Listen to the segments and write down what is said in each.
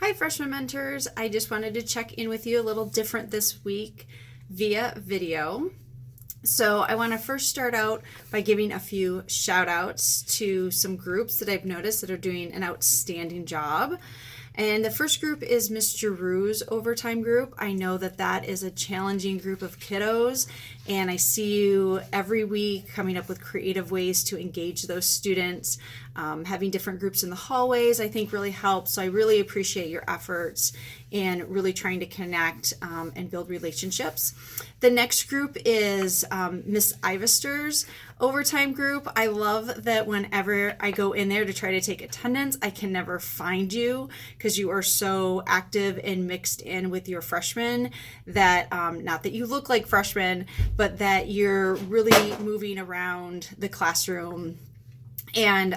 Hi, freshman mentors. I just wanted to check in with you a little different this week via video. So I want to first start out by giving a few shout outs to some groups that I've noticed that are doing an outstanding job. And the first group is Miss Giroux's overtime group. I know that that is a challenging group of kiddos, and I see you every week coming up with creative ways to engage those students. Having different groups in the hallways, I think, really helps. So I really appreciate your efforts and really trying to connect and build relationships. The next group is Miss Ivester's overtime group. I love that whenever I go in there to try to take attendance, I can never find you because you are so active and mixed in with your freshmen that not that you look like freshmen, but that you're really moving around the classroom. And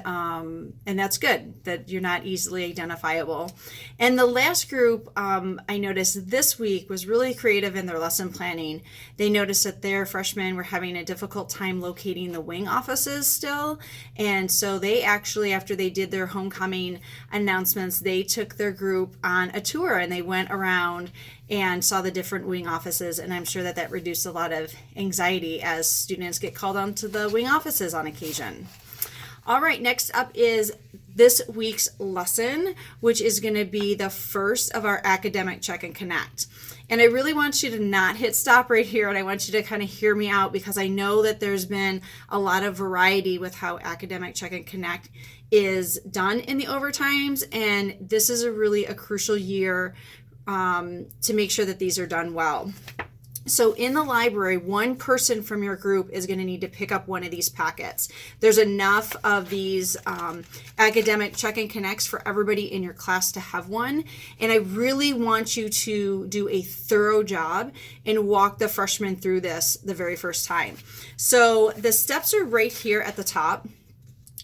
that's good that you're not easily identifiable. And the last group I noticed this week was really creative in their lesson planning. They noticed that their freshmen were having a difficult time locating the wing offices still. And so they actually, after they did their homecoming announcements, they took their group on a tour and they went around and saw the different wing offices. And I'm sure that that reduced a lot of anxiety as students get called onto the wing offices on occasion. All right, next up is this week's lesson, which is going to be the first of our academic check and connect. And I really want you to not hit stop right here, and I want you to kind of hear me out because I know that there's been a lot of variety with how academic check and connect is done in the overtimes, and this is a crucial year to make sure that these are done well. So in the library, one person from your group is going to need to pick up one of these packets. There's enough of these academic check and connects for everybody in your class to have one. And I really want you to do a thorough job and walk the freshmen through this the very first time. So the steps are right here at the top.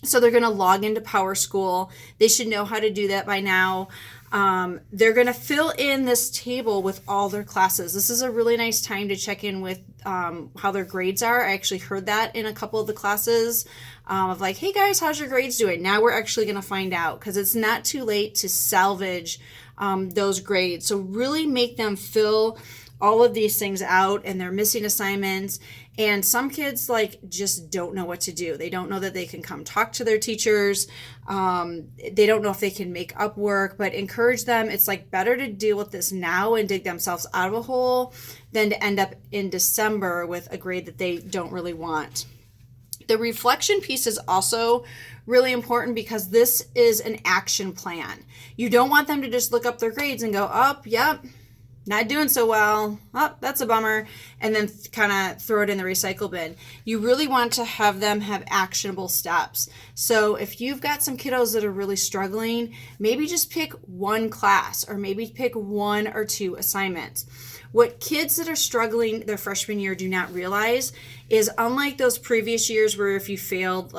So they're going to log into PowerSchool. They should know how to do that by now. They're going to fill in this table with all their classes. This is a really nice time to check in with how their grades are. I actually heard that in a couple of the classes of like, hey guys, how's your grades doing? Now we're actually going to find out because it's not too late to salvage those grades. So really make them fill all of these things out and they're missing assignments. And some kids just don't know what to do. They don't know that they can come talk to their teachers. They don't know if they can make up work, but encourage them. It's better to deal with this now and dig themselves out of a hole than to end up in December with a grade that they don't really want. The reflection piece is also really important because this is an action plan. You don't want them to just look up their grades and go, oh, yep, not doing so well. Oh, that's a bummer. And then kind of throw it in the recycle bin. You really want to have them have actionable steps. So if you've got some kiddos that are really struggling, maybe just pick one class or maybe pick one or two assignments. What kids that are struggling their freshman year do not realize is unlike those previous years where if you failed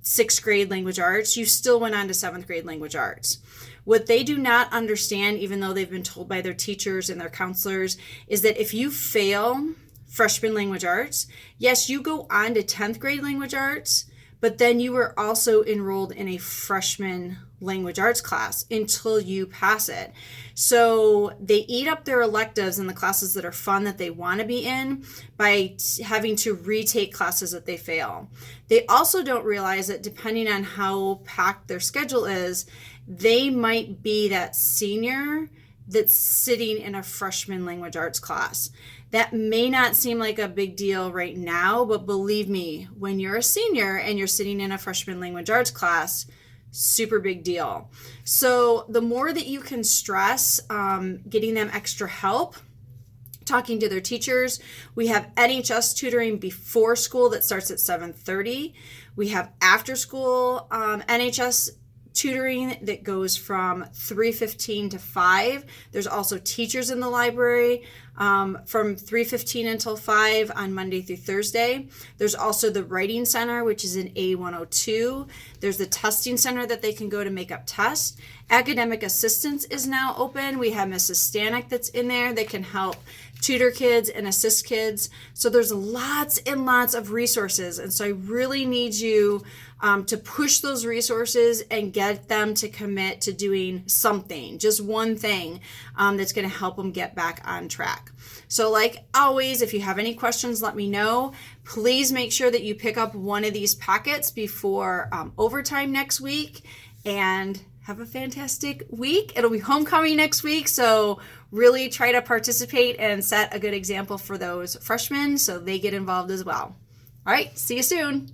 sixth grade language arts, you still went on to seventh grade language arts. What they do not understand, even though they've been told by their teachers and their counselors, is that if you fail freshman language arts, yes, you go on to 10th grade language arts, but then you were also enrolled in a freshman language arts class until you pass it. So they eat up their electives and the classes that are fun that they want to be in by having to retake classes that they fail. They also don't realize that depending on how packed their schedule is, they might be that senior that's sitting in a freshman language arts class. That may not seem like a big deal right now, but believe me, when you're a senior and you're sitting in a freshman language arts class, super big deal. So the more that you can stress getting them extra help, talking to their teachers. We have NHS tutoring before school that starts at 7:30. We have after school NHS tutoring that goes from 3:15 to 5. There's also teachers in the library from 3:15 until 5 on Monday through Thursday. There's also the writing center, which is in A102. There's the testing center that they can go to make up tests. Academic assistance is now open. We have Mrs. Stanek that's in there that can help tutor kids and assist kids. So there's lots and lots of resources. And so I really need you to push those resources and get them to commit to doing something, just one thing that's going to help them get back on track. So like always, if you have any questions, let me know. Please make sure that you pick up one of these packets before overtime next week, and have a fantastic week. It'll be homecoming next week, so really try to participate and set a good example for those freshmen so they get involved as well. All right, see you soon.